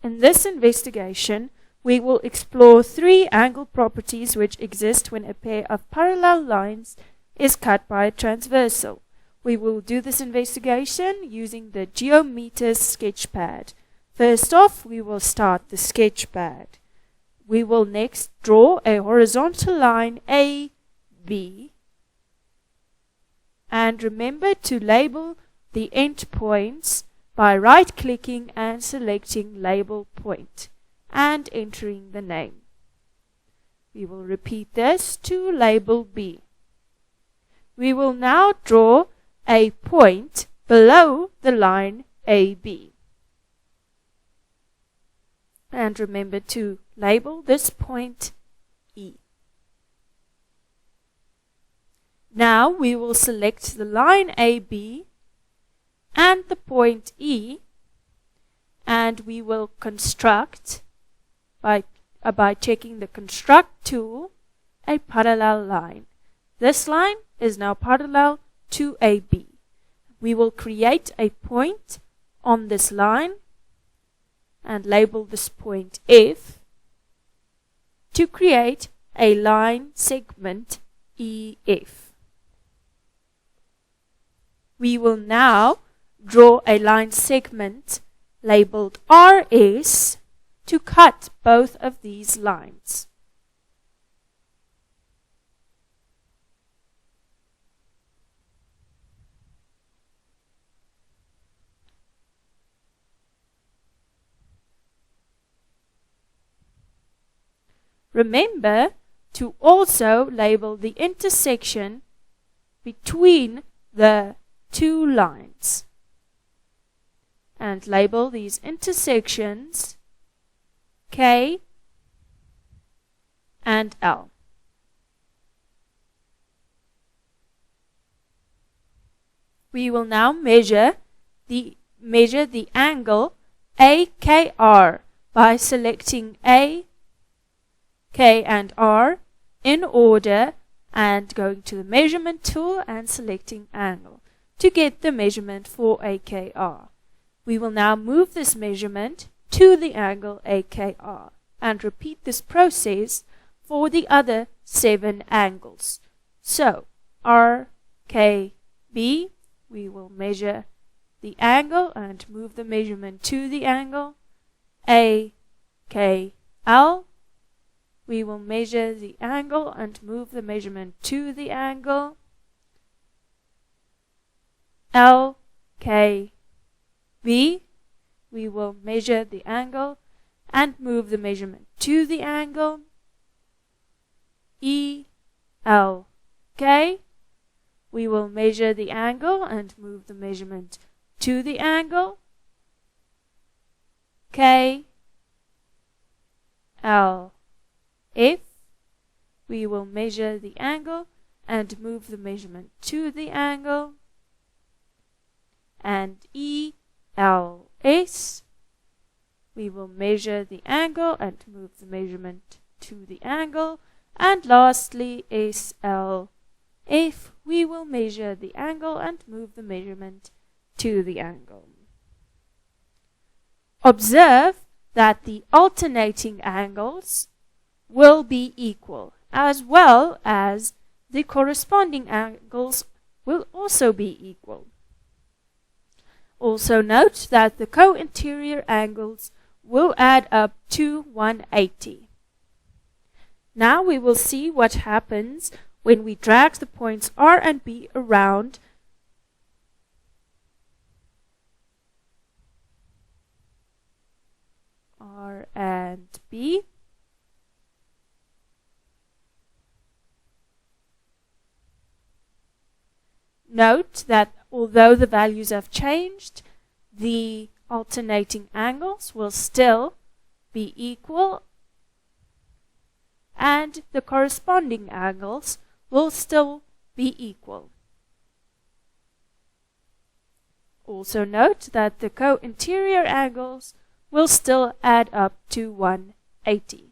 In this investigation, we will explore 3 angle properties which exist when a pair of parallel lines is cut by a transversal. We will do this investigation using the Geometers sketchpad. First off, we will start the sketchpad. We will next draw a horizontal line AB, and remember to label the endpoints by right-clicking and selecting Label Point and entering the name. We will repeat this to label B. We will now draw a point below the line AB. And remember to label this point E. Now we will select the line AB and the point E, and we will construct, by checking the Construct tool, a parallel line. This line is now parallel to AB. We will create a point on this line and label this point F to create a line segment EF. We will now draw a line segment labeled RS to cut both of these lines. Remember to also label the intersection between the 2 lines, and label these intersections K and L. We will now measure the angle AKR by selecting A, K and R in order and going to the measurement tool and selecting angle to get the measurement for AKR. We will now move this measurement to the angle AKR and repeat this process for the other 7 angles. So RKB, we will measure the angle and move the measurement to the angle. AKL, we will measure the angle and move the measurement to the angle. LKB, we will measure the angle and move the measurement to the angle. ELK, we will measure the angle and move the measurement to the angle. KLF, we will measure the angle and move the measurement to the angle. And ELS, we will measure the angle and move the measurement to the angle. And lastly, SLF, we will measure the angle and move the measurement to the angle. Observe that the alternating angles will be equal, as well as the corresponding angles will also be equal. Also note that the co-interior angles will add up to 180. Now we will see what happens when we drag the points R and B around R and B. Note that although the values have changed, the alternating angles will still be equal and the corresponding angles will still be equal. Also note that the co-interior angles will still add up to 180.